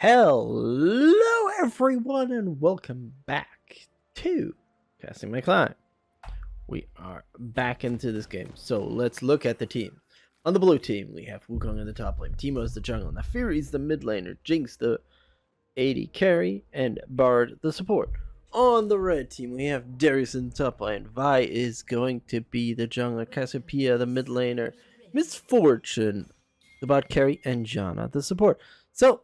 Hello everyone and welcome back to Casting My Climb. We are back into this game, so let's look at the team. On the blue team, we have Wukong in the top lane, Teemo's the jungle, Naafiri's the mid laner, Jinx the AD carry, and Bard the support. On the red team, we have Darius in the top lane, Vi is going to be the jungler, Cassiopeia the mid laner, Miss Fortune the bot carry, and Janna the support. So,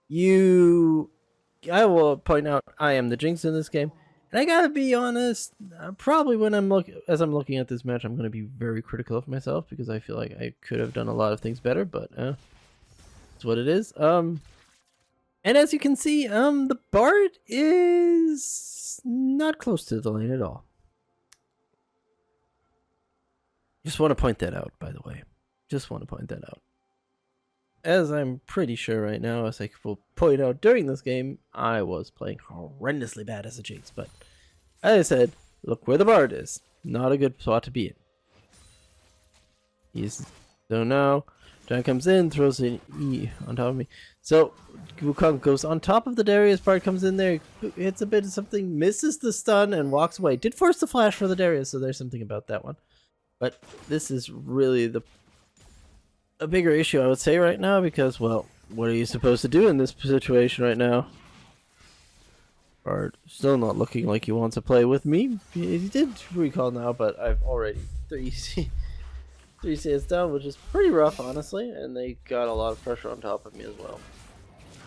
I will point out I am the Jinx in this game, and I gotta be honest. Probably when I'm looking at this match, I'm gonna be very critical of myself because I feel like I could have done a lot of things better, but it's what it is. And as you can see, the Bard is not close to the lane at all. Just want to point that out, by the way. Just want to point that out. As I'm pretty sure right now, as I will point out during this game, I was playing horrendously bad as a Jinx. But as I said, look where the Bard is. Not a good spot to be in. So now, John comes in, throws an E on top of me. So Wukong goes on top of the Darius. Bard comes in there, hits a bit of something, misses the stun, and walks away. Did force the flash for the Darius, so there's something about that one. But this is really a bigger issue, I would say, right now, because, well, what are you supposed to do in this situation right now? Bard still not looking like he wants to play with me. He did recall now, but I've already 3 CS down, which is pretty rough, honestly, and they got a lot of pressure on top of me as well.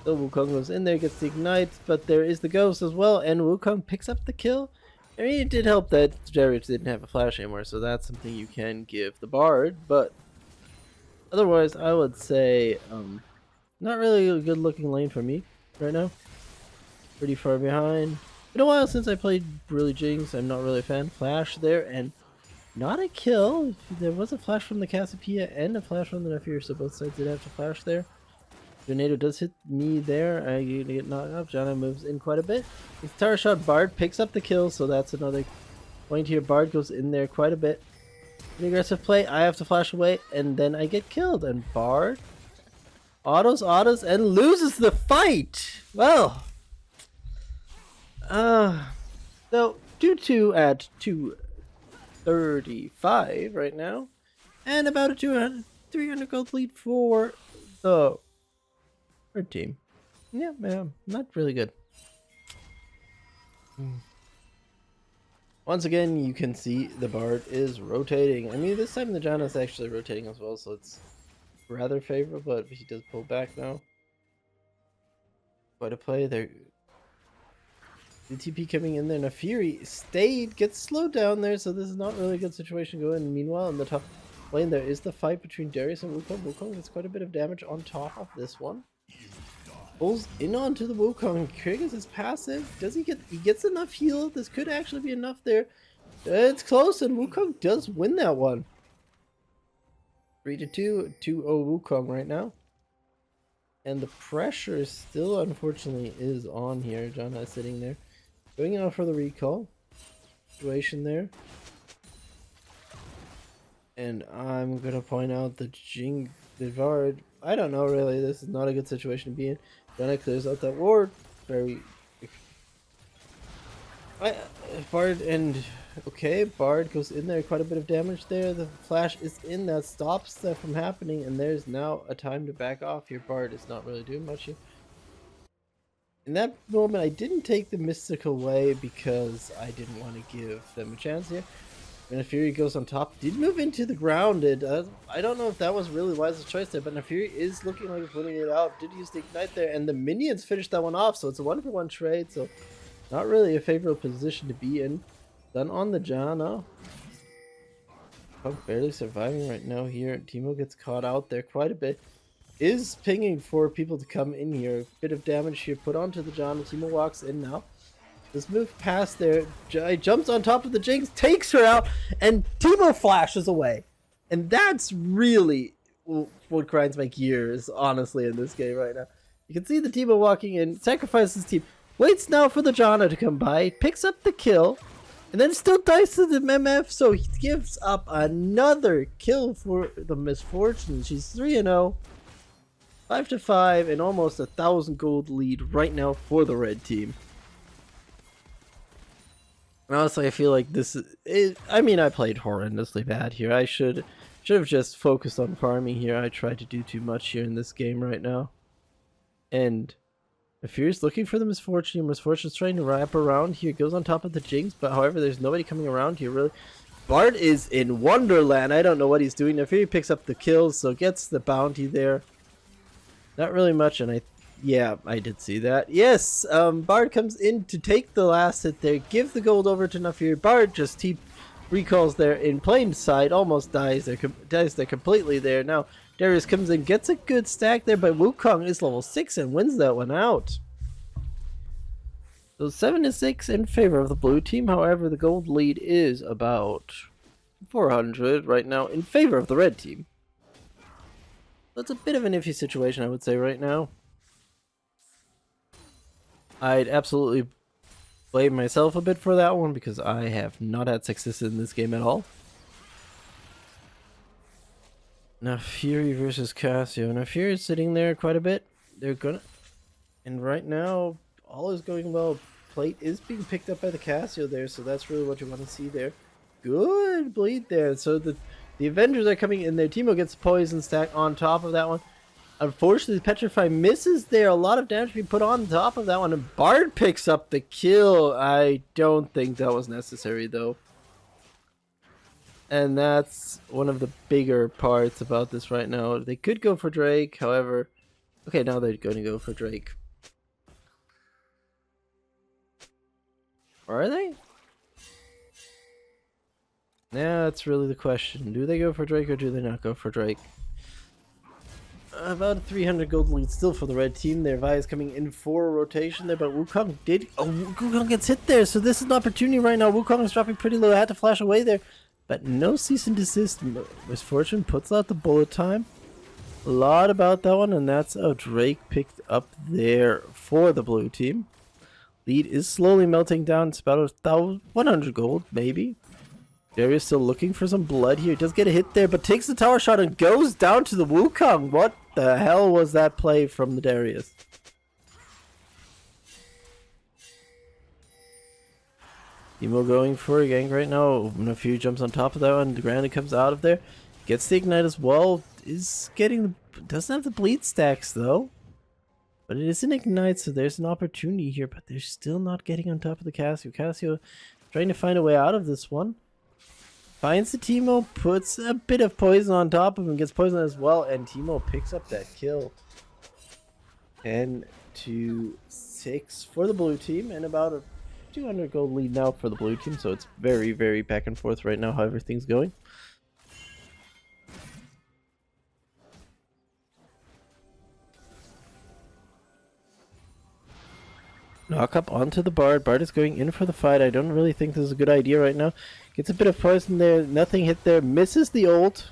So Wukong goes in there, gets the ignite, but there is the ghost as well, and Wukong picks up the kill. I mean, it did help that Darius didn't have a flash anymore, so that's something you can give the Bard, but otherwise, I would say, not really a good looking lane for me right now. Pretty far behind. Been a while since I played really Jinx. I'm not really a fan. Flash there, and not a kill. There was a flash from the Cassiopeia and a flash from the Naafiri, so both sides did have to flash there. Tornado does hit me there. I get knocked up. Janna moves in quite a bit. His tower shot. Bard picks up the kill, so that's another point here. Bard goes in there quite a bit. An aggressive play, I have to flash away, and then I get killed. And Bard autos, and loses the fight. Well, so 2-2 at 235 right now, and about a 300 gold lead for the red team. Yeah, not really good. Once again, you can see the Bard is rotating. I mean, this time the Janna is actually rotating as well, so it's rather favorable, but he does pull back now. Quite a play there. The TP coming in there. Naafiri stayed, gets slowed down there, so this is not really a good situation going. Meanwhile, in the top lane, there is the fight between Darius and Wukong. Wukong gets quite a bit of damage on top of this one. Pulls in onto the Wukong, triggers his passive. He gets enough heal. This could actually be enough there. It's close, and Wukong does win that one. 3-2, 2-0 Wukong right now. And the pressure still, unfortunately, is on here. Janna is sitting there. Going out for the recall. Situation there. And I'm going to point out the Bard. I don't know, really. This is not a good situation to be in. Janna clears out that ward. Bard goes in there, quite a bit of damage there. The flash is in, that stops that from happening, and there's now a time to back off. Your Bard is not really doing much here. In that moment, I didn't take the mystical way because I didn't want to give them a chance here. And Naafiri goes on top, did move into the grounded. I don't know if that was really wise choice there, but Naafiri is looking like he's winning it out. Did use the ignite there, and the minions finished that one off, so it's a 1-for-1 trade, so not really a favorable position to be in. Done on the Janna. Punk barely surviving right now here. Teemo gets caught out there quite a bit. Is pinging for people to come in here. A bit of damage here put onto the Janna. Teemo walks in now. This move past there, jumps on top of the Jinx, takes her out, and Teemo flashes away. And that's really what grinds my gears, honestly, in this game right now. You can see the Teemo walking in, sacrifices team, waits now for the Janna to come by, picks up the kill, and then still dies to the MF, so he gives up another kill for the Miss Fortune. She's 3-0. 5-5 and almost 1,000 gold lead right now for the red team. Honestly, I feel like this is, I mean, I played horrendously bad here. I should have just focused on farming here. I tried to do too much here in this game right now. And Furious looking for the Misfortune. Misfortune's trying to wrap around here. Goes on top of the Jinx, but however, there's nobody coming around here really. Bard is in Wonderland. I don't know what he's doing. Nefiri picks up the kills, so gets the bounty there. Not really much, and yeah, I did see that. Yes, Bard comes in to take the last hit there, give the gold over to Nefiri. Bard just recalls there in plain sight, almost dies there completely there. Now Darius comes in, gets a good stack there, but Wukong is level 6 and wins that one out. So 7-6 in favor of the blue team. However, the gold lead is about 400 right now in favor of the red team. That's a bit of an iffy situation, I would say, right now. I'd absolutely blame myself a bit for that one because I have not had success in this game at all. Now Fury versus Cassio. Now Fury is sitting there quite a bit. They're gonna, and right now all is going well. Plate is being picked up by the Cassio there, so that's really what you want to see there. Good bleed there. So the Avengers are coming in there. Teemo gets poison stack on top of that one. Unfortunately, Petrify misses there. A lot of damage being put on top of that one, and Bard picks up the kill. I don't think that was necessary though. And that's one of the bigger parts about this right now. They could go for Drake, however... Okay, now they're going to go for Drake. Are they? Yeah, that's really the question. Do they go for Drake or do they not go for Drake? About a 300 gold lead still for the red team. Their Vi is coming in for a rotation there, but Wukong did... Oh, Wukong gets hit there, so this is an opportunity right now. Wukong is dropping pretty low. I had to flash away there. But no cease and desist. Misfortune puts out the bullet time. A lot about that one, and that's how Drake picked up there for the blue team. Lead is slowly melting down. It's about 100 gold, maybe. Darius still looking for some blood here. Does get a hit there, but takes the tower shot and goes down to the Wukong. What the hell was that play from the Darius? Teemo going for a gank right now. Nefiri jumps on top of that one. Granny comes out of there. Gets the ignite as well. Is getting the... Doesn't have the bleed stacks though. But it is an ignite, so there's an opportunity here. But they're still not getting on top of the Cassio. Cassio trying to find a way out of this one. Finds the Teemo. Puts a bit of poison on top of him. Gets poisoned as well. And Teemo picks up that kill. 10-6 for the blue team. And about a 200 gold lead now for the blue team, so it's very, very back and forth right now how everything's going. Knock up onto the Bard. Bard is going in for the fight. I don't really think this is a good idea right now. Gets a bit of poison there. Nothing hit there. Misses the ult.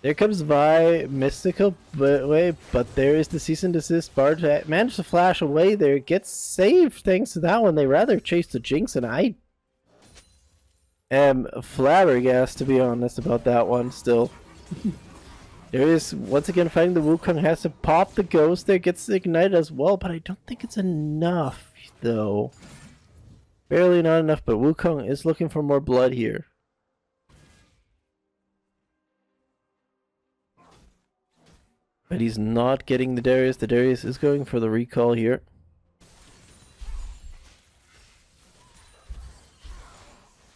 There comes Vi, mystical way, but there is the cease and desist. Bard managed to flash away there. Gets saved thanks to that one. They rather chase the Jinx, and I am flabbergasted, to be honest, about that one still. There is, once again, fighting the Wukong. Has to pop the ghost there. Gets ignited as well, but I don't think it's enough, though. Barely not enough, but Wukong is looking for more blood here. But he's not getting the Darius. The Darius is going for the recall here.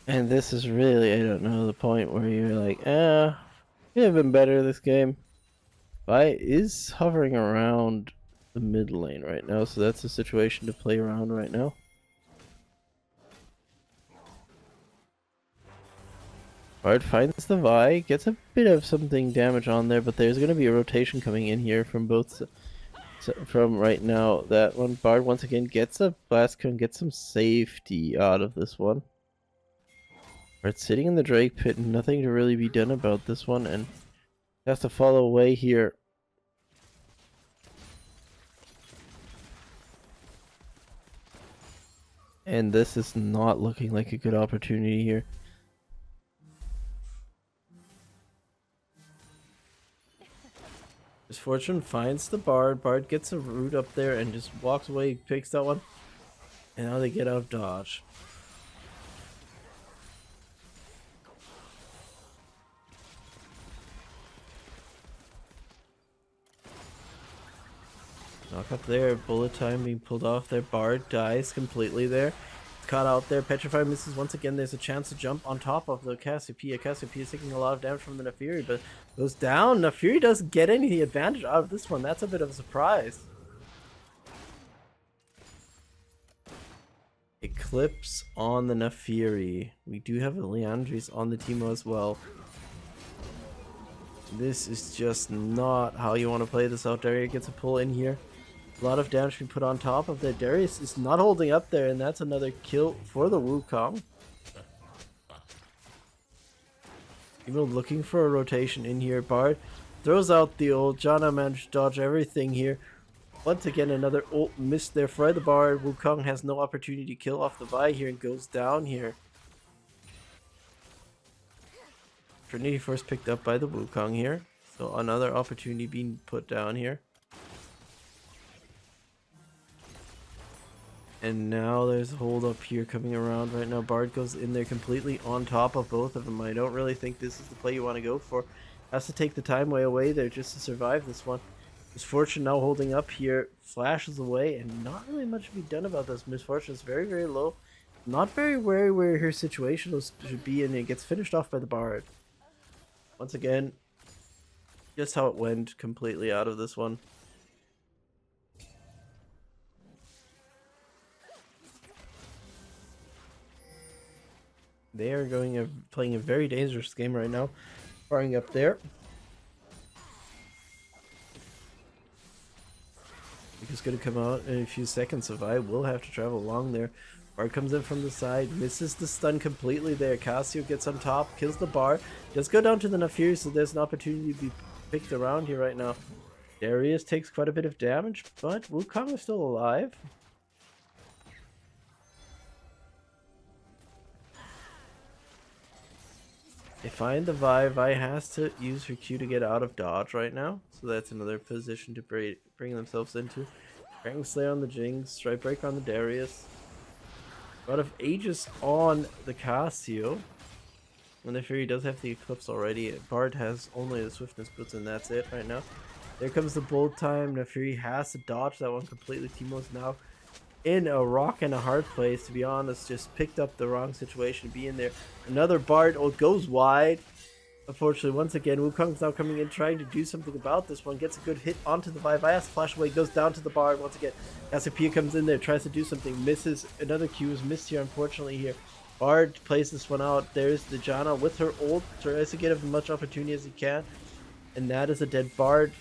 And this is really, I don't know, the point where you're like, could have been better this game. Vi is hovering around the mid lane right now, so that's a situation to play around right now. Bard finds the Vi, gets a bit of something damage on there, but there's going to be a rotation coming in here from both, from right now. That one, Bard once again gets a blast cone, gets some safety out of this one. Bard's sitting in the Drake pit, nothing to really be done about this one, and has to follow away here. And this is not looking like a good opportunity here. Just Misfortune finds the Bard. Bard gets a root up there and just walks away, picks that one. And now they get out of dodge. Knock up there, bullet time being pulled off there. Bard dies completely there. Caught out there. Petrify misses once again. There's a chance to jump on top of the Cassiopeia. Cassiopeia is taking a lot of damage from the Naafiri, but goes down. Naafiri doesn't get any advantage out of this one. That's a bit of a surprise. Eclipse on the Naafiri. We do have a Liandry's on the Teemo as well. This is just not how you want to play this out. Darius gets a pull in here. A lot of damage being put on top of that. Darius is not holding up there, and that's another kill for the Wukong. Even looking for a rotation in here. Bard throws out the ult. Janna managed to dodge everything here. Once again, another ult missed there for the Bard. Wukong has no opportunity to kill off the Vi here and goes down here. Trinity Force picked up by the Wukong here. So another opportunity being put down here. And now there's a hold up here coming around right now. Bard goes in there completely on top of both of them. I don't really think this is the play you want to go for. Has to take the time way away there just to survive this one. Misfortune now holding up here. Flashes away and not really much to be done about this. Misfortune is very, very low. Not very where her situation should be, and it gets finished off by the Bard. Once again, just how it went completely out of this one. They are playing a very dangerous game right now. Firing up there. It's going to come out in a few seconds, so I will have to travel along there. Bard comes in from the side, misses the stun completely there. Cassio gets on top, kills the Bard. Does go down to the Naafiri, so there's an opportunity to be picked around here right now. Darius takes quite a bit of damage, but Wukong is still alive. They find the Vi. Vi has to use her Q to get out of dodge right now. So that's another position to bring themselves into. Dragon Slayer on the Jinx. Strike Breaker on the Darius. A lot of Aegis on the Cassio. And the Fury does have the Eclipse already. Bard has only the Swiftness boots, and that's it right now. There comes the Bolt time. Naafiri has to dodge that one completely. Teemo's now in a rock and a hard place, to be honest. Just picked up the wrong situation to be in there. Another Bard goes wide. Unfortunately, once again, Wukong's now coming in trying to do something about this one. Gets a good hit onto the Vi. Vi has to flash away, goes down to the Bard. Once again, Cassiopeia comes in there, tries to do something, misses. Another Q is missed here, unfortunately, here. Bard plays this one out. There's the Janna with her ult, tries to get as much opportunity as he can. And that is a dead Bard.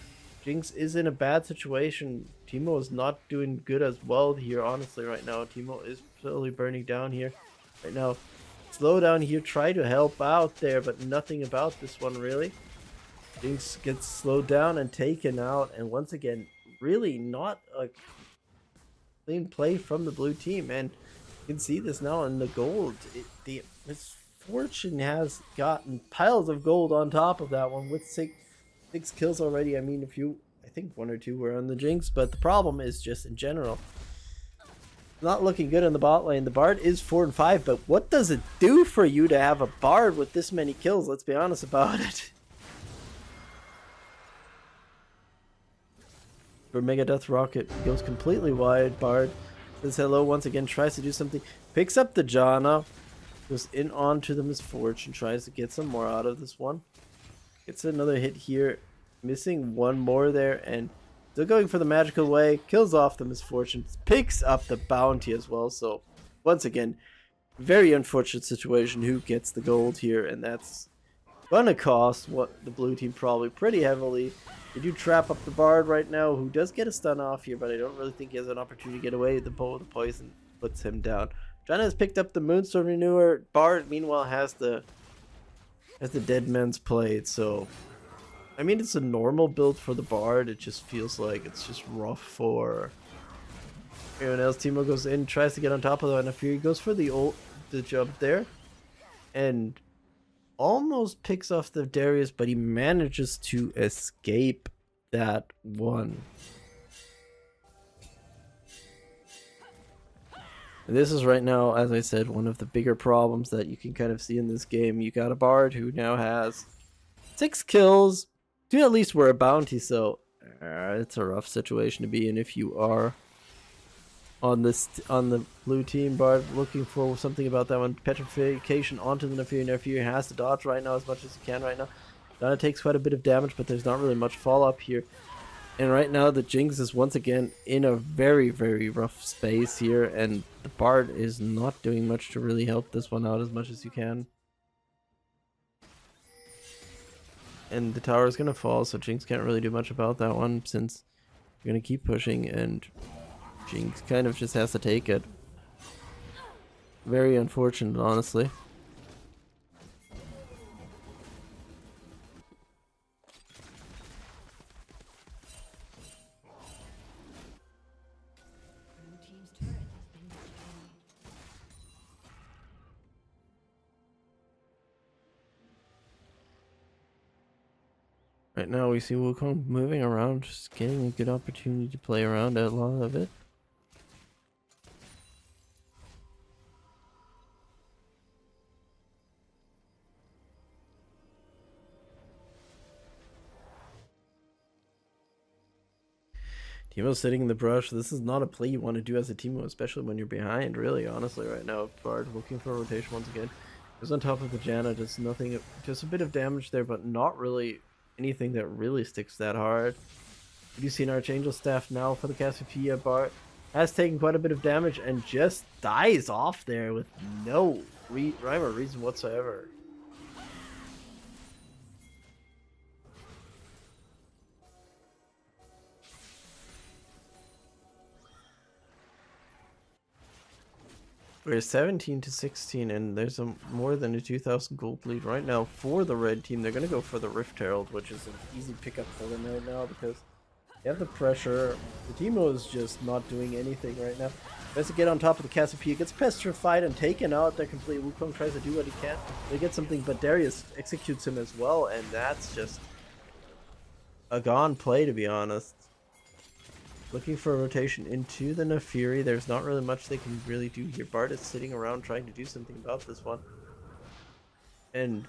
Jinx is in a bad situation. Teemo is not doing good as well here, honestly, right now. Teemo is slowly burning down here right now. Slow down here, try to help out there, but nothing about this one, really. Jinx gets slowed down and taken out, and once again, really not a clean play from the blue team, and you can see this now in the gold. The Misfortune has gotten piles of gold on top of that one with six kills already. I mean, I think 1 or 2 were on the Jinx, but the problem is just in general not looking good in the bot lane. The Bard is 4 and 5, but what does it do for you to have a Bard with this many kills? Let's be honest about it. For Mega Death Rocket goes completely wide. Bard says hello once again, tries to do something, picks up the Janna, goes in onto the Misfortune, tries to get some more out of this one. Gets another hit here, missing one more there, and still going for the magical way, kills off the Misfortune, picks up the bounty as well. So once again, very unfortunate situation. Who gets the gold here, and that's gonna cost what the blue team probably pretty heavily. They do trap up the Bard right now, who does get a stun off here, but I don't really think he has an opportunity to get away. The poison puts him down. Janna has picked up the Moonstone Renewer. Bard meanwhile has the Dead Man's Plate, so I mean, it's a normal build for the Bard. It just feels like it's just rough for everyone else. Teemo goes in, tries to get on top of the Naafiri, goes for the jump there, and almost picks off the Darius, but he manages to escape that one. And this is right now, as I said, one of the bigger problems that you can kind of see in this game. You got a Bard who now has 6 kills, 2 at least were a bounty, so it's a rough situation to be in if you are on the blue team. Bard looking for something about that one. Petrification onto the Naafiri. Naafiri has to dodge right now as much as he can right now. Donna takes quite a bit of damage, but there's not really much fall up here. And right now the Jinx is once again in a very, very rough space here, and the Bard is not doing much to really help this one out as much as you can. And the tower is going to fall, so Jinx can't really do much about that one since you're going to keep pushing, and Jinx kind of just has to take it. Very unfortunate, honestly. Right now we see Wukong moving around, just getting a good opportunity to play around a lot of it. Teemo sitting in the brush. This is not a play you want to do as a Teemo, especially when you're behind, really, honestly, right now. Bard looking for a rotation once again. Goes on top of the Janna, does nothing, just a bit of damage there, but not really anything that really sticks that hard. We do see an Archangel staff now for the Cassiopeia. Bard has taken quite a bit of damage and just dies off there with no rhyme or reason whatsoever. We're 17 to 16, and there's a more than a 2,000 gold lead right now for the red team. They're going to go for the Rift Herald, which is an easy pickup for them right now because they have the pressure. The Teemo is just not doing anything right now. Tries to get on top of the Cassiopeia, gets petrified and taken out. They're complete. Wukong tries to do what he can. They get something, but Darius executes him as well, and that's just a gone play, to be honest. Looking for a rotation into the Naafiri. There's not really much they can really do here. Bard is sitting around trying to do something about this one. And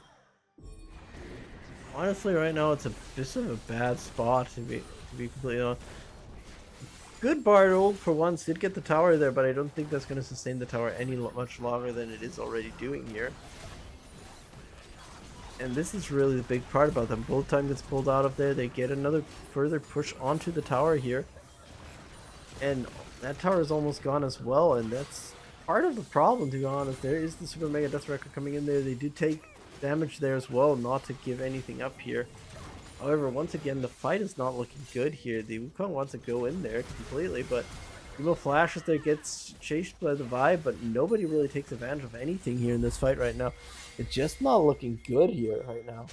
honestly, right now it's a bit of a bad spot to be completely honest. Good Bard ult for once. Did get the tower there, but I don't think that's going to sustain the tower much longer than it is already doing here. And this is really the big part about them. Both time gets pulled out of there. They get another further push onto the tower here. And that tower is almost gone as well, and that's part of the problem, to be honest. There is the Super Mega Death Record coming in there. They do take damage there as well, not to give anything up here. However, once again, the fight is not looking good here. The Wukong wants to go in there completely, but Teemo flashes there, gets chased by the Vi, but nobody really takes advantage of anything here in this fight right now. It's just not looking good here right now.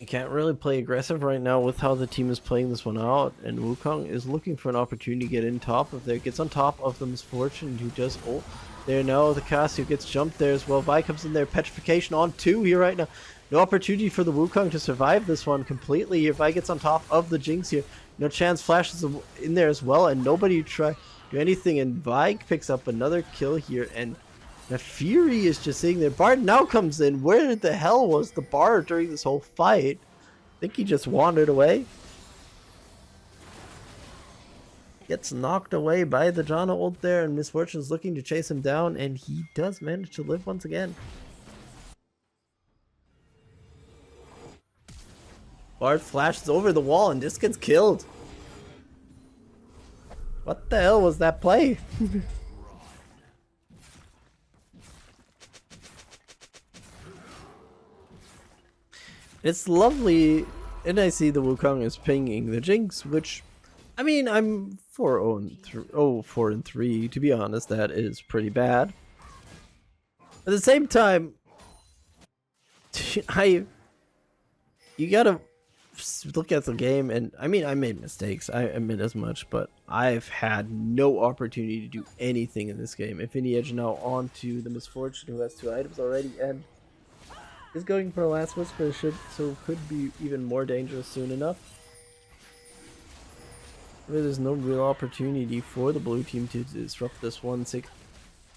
You can't really play aggressive right now with how the team is playing this one out, and Wukong is looking for an opportunity to get in top of there. Gets on top of the Misfortune, who does ult there now. The Cassio gets jumped there as well. Vi comes in there, petrification on 2 here right now. No opportunity for the Wukong to survive this one completely here. Vi gets on top of the Jinx here. No chance, flashes in there as well, and nobody try to do anything, and Vi picks up another kill here, and Naafiri is just sitting there. Bard now comes in. Where the hell was the Bard during this whole fight? I think he just wandered away. Gets knocked away by the Janna ult there, and Misfortune's looking to chase him down, and he does manage to live once again. Bard flashes over the wall and just gets killed. What the hell was that play? It's lovely, and I see the Wukong is pinging the Jinx, which, I mean, I'm 4-3. To be honest, that is pretty bad. At the same time, you gotta look at the game, and I mean, I made mistakes. I admit as much, but I've had no opportunity to do anything in this game. Infinity Edge now onto the Misfortune, who has 2 items already, and is going for a last whisper, so could be even more dangerous soon enough. There's no real opportunity for the blue team to disrupt this one.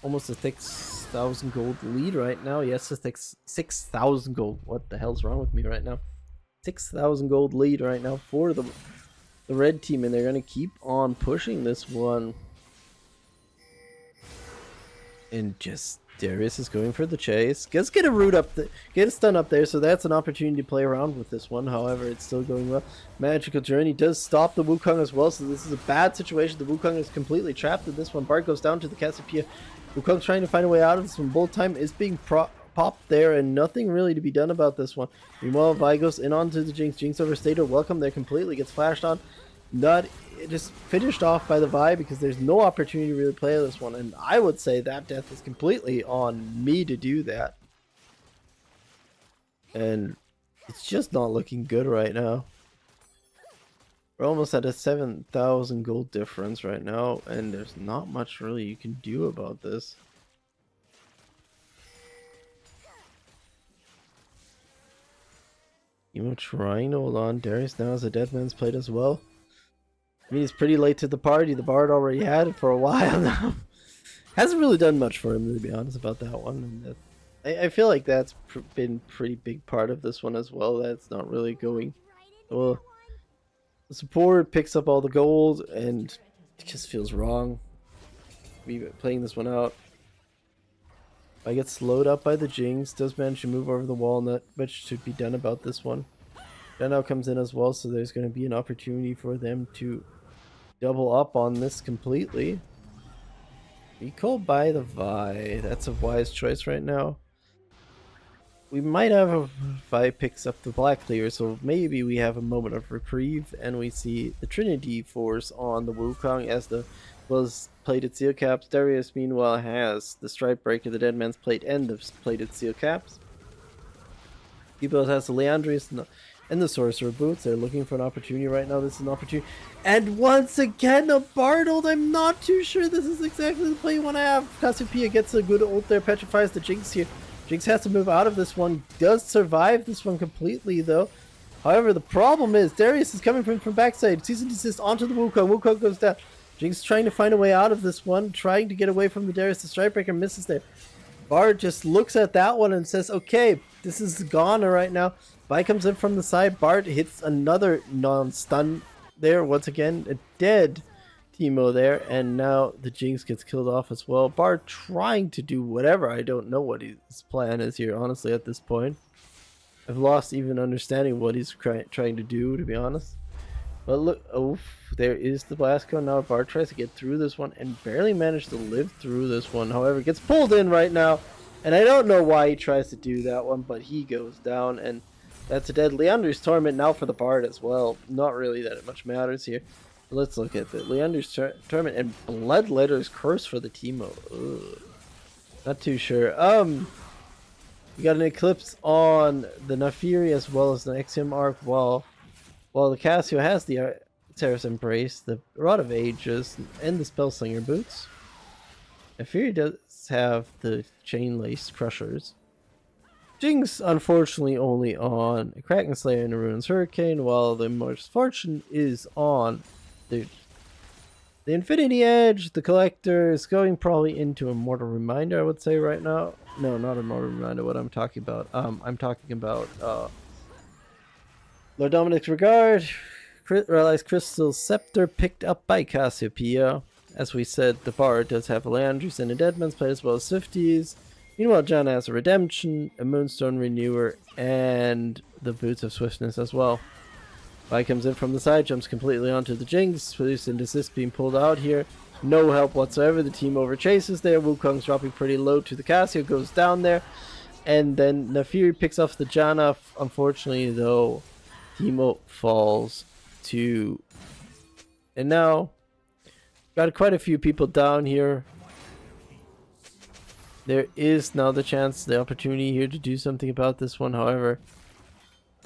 Almost a 6,000 gold lead right now. Yes, a 6,000 gold. What the hell's wrong with me right now? 6,000 gold lead right now for the red team, and they're gonna keep on pushing this one. And just Darius is going for the chase. Let's get a root up, get a stun up there, so that's an opportunity to play around with this one. However, it's still going well. Magical Journey does stop the Wukong as well, so this is a bad situation. The Wukong is completely trapped in this one. Bart goes down to the Cassiopeia. Wukong's trying to find a way out of this one. Bolt time is being popped there, and nothing really to be done about this one. Meanwhile, Vi goes in onto the Jinx. Jinx overstayed her welcome there completely, gets flashed on. Not just finished off by the Vi because there's no opportunity to really play this one, and I would say that death is completely on me to do that. And it's just not looking good right now. We're almost at a 7,000 gold difference right now, and there's not much really you can do about this. Emo trying to hold on. Darius now has a dead man's plate as well. I mean, he's pretty late to the party. The Bard already had it for a while now. Hasn't really done much for him, to be honest, about that one. And I feel like that's been a pretty big part of this one as well. That's not really going well. The support picks up all the gold, and it just feels wrong. Me playing this one out. I get slowed up by the Jinx. Does manage to move over the wall. Not much should be done about this one. Now comes in as well, so there's going to be an opportunity for them to double up on this completely. Recall by the Vi. That's a wise choice right now. We might have a Vi picks up the Black Clear, so maybe we have a moment of reprieve, and we see the Trinity Force on the Wukong as the plated seal caps. Darius meanwhile has the Stripe Breaker, the Dead Man's Plate, and the plated seal caps. He both has the Leandrius and the Sorcerer Boots. They're looking for an opportunity right now. This is an opportunity. And once again, a Bartled. I'm not too sure this is exactly the play you want to have. Cassiopeia gets a good ult there, petrifies the Jinx here. Jinx has to move out of this one. Does survive this one completely, though. However, the problem is Darius is coming from backside. Cease and desist onto the Wukong. Wukong goes down. Jinx trying to find a way out of this one. Trying to get away from the Darius. The Strikebreaker misses there. Bard just looks at that one and says, okay, this is gone right now. Vi comes in from the side. Bard hits another non-stun there. Once again, a dead Teemo there. And now the Jinx gets killed off as well. Bard trying to do whatever. I don't know what his plan is here, honestly, at this point. I've lost even understanding what he's trying to do, to be honest. But look, oh, there is the blast cone. Now Bard tries to get through this one and barely managed to live through this one. However, gets pulled in right now. And I don't know why he tries to do that one, but he goes down. And that's a dead Leander's Torment now for the Bard as well. Not really that much matters here. But let's look at the Leander's Torment and Bloodletter's Curse for the Teemo. Ugh. Not too sure. We got an Eclipse on the Naafiri as well as the Nexium Arc, while the Cassio has the Terra's Embrace, the Rod of Ages, and the Spellslinger Boots. Naafiri does have the Chain-Laced Crushers. Jinx, unfortunately, only on a Kraken Slayer and a Ruins Hurricane, while the Misfortune is on the Infinity Edge. The Collector is going probably into a Mortal Reminder, I would say, right now. No, not a Mortal Reminder, what I'm talking about. I'm talking about Lord Dominic's Regard, Realized Crystal Scepter picked up by Cassiopeia. As we said, the Bard does have a Leandris and a Deadman's Plate as well as Swifties. Meanwhile, John has a Redemption, a Moonstone Renewer, and the Boots of Swiftness as well. Vi comes in from the side, jumps completely onto the Jinx. Cease and desist being pulled out here. No help whatsoever. The team over chases there. Wukong's dropping pretty low to the Cassio, goes down there. And then Naafiri picks off the Janna. Unfortunately, though, Teemo falls too. And now, got quite a few people down here. There is now the opportunity here to do something about this one. However,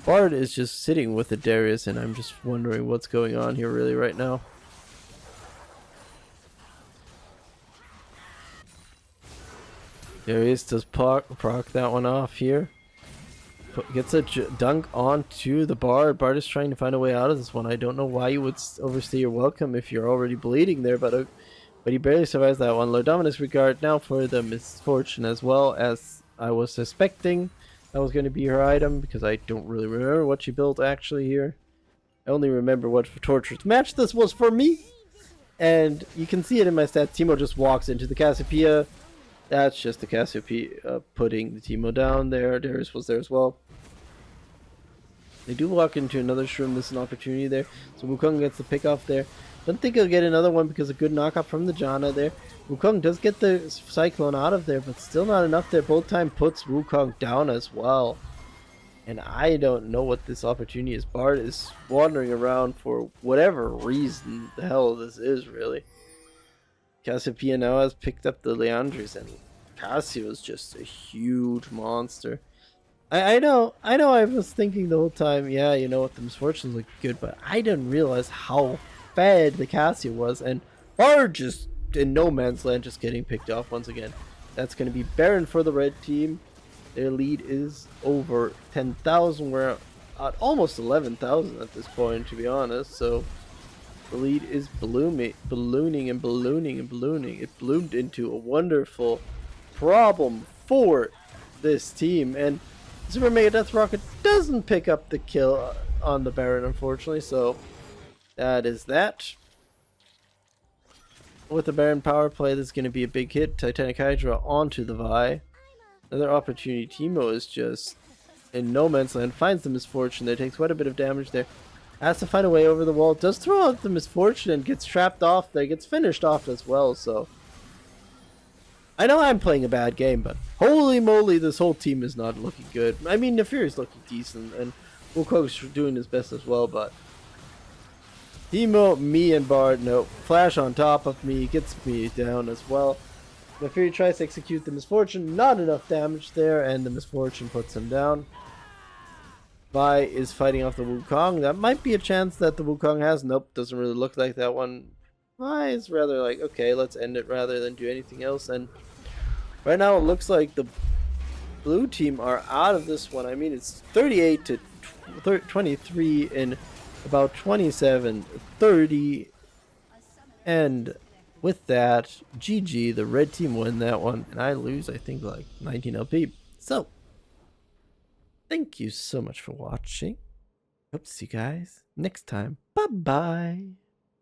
Bard is just sitting with the Darius, and I'm just wondering what's going on here really right now. Darius does proc that one off here. gets a dunk onto the Bard. Bard is trying to find a way out of this one. I don't know why you would overstay your welcome if you're already bleeding there, but he barely survives that one. Lord Dominus regard now for the misfortune, as well as I was suspecting that was going to be her item, because I don't really remember what she built actually here. I only remember what torturous match this was for me. And you can see it in my stats. Teemo just walks into the Cassiopeia. That's just the Cassiopeia putting the Teemo down there. Darius was there as well. They do walk into another shroom. This is an opportunity there. So Wukong gets the pick off there. Don't think he'll get another one because a good knockout from the Janna there. Wukong does get the Cyclone out of there, but still not enough there. Both time puts Wukong down as well. And I don't know what this opportunity is. Bard is wandering around for whatever reason the hell this is, really. Cassiopeia now has picked up the Liandry's, and Cassio is just a huge monster. I know I was thinking the whole time, yeah, you know what, the misfortunes look good, but I didn't realize how fed the Cassio was, and Bard just in no man's land, just getting picked off once again. That's going to be Baron for the red team. Their lead is over 10,000. We're at almost 11,000 at this point, to be honest. So the lead is ballooning and ballooning and ballooning. It bloomed into a wonderful problem for this team. And Super Mega Death Rocket doesn't pick up the kill on the Baron, unfortunately. So that is that. With the Baron power play, there's going to be a big hit. Titanic Hydra onto the Vi. Another opportunity. Teemo is just in no man's land. Finds the misfortune there. Takes quite a bit of damage there. Has to find a way over the wall. Does throw out the misfortune and gets trapped off there. Gets finished off as well. So I know I'm playing a bad game, but holy moly, this whole team is not looking good. I mean, Nefiri's looking decent, and Wukong's doing his best as well, but Teemo, me, and Bard, no. Flash on top of me, gets me down as well. Nefiri tries to execute the misfortune, not enough damage there, and the misfortune puts him down. Vi is fighting off the Wukong. That might be a chance that the Wukong has. Nope, doesn't really look like that one. Vi is rather like, okay, let's end it rather than do anything else. And right now it looks like the blue team are out of this one. I mean, it's 38 to 23 in about 27-30, and with that, GG, the red team win that one, and I lose, I think, like 19 LP. So, thank you so much for watching. Hope to see you guys next time. Bye-bye.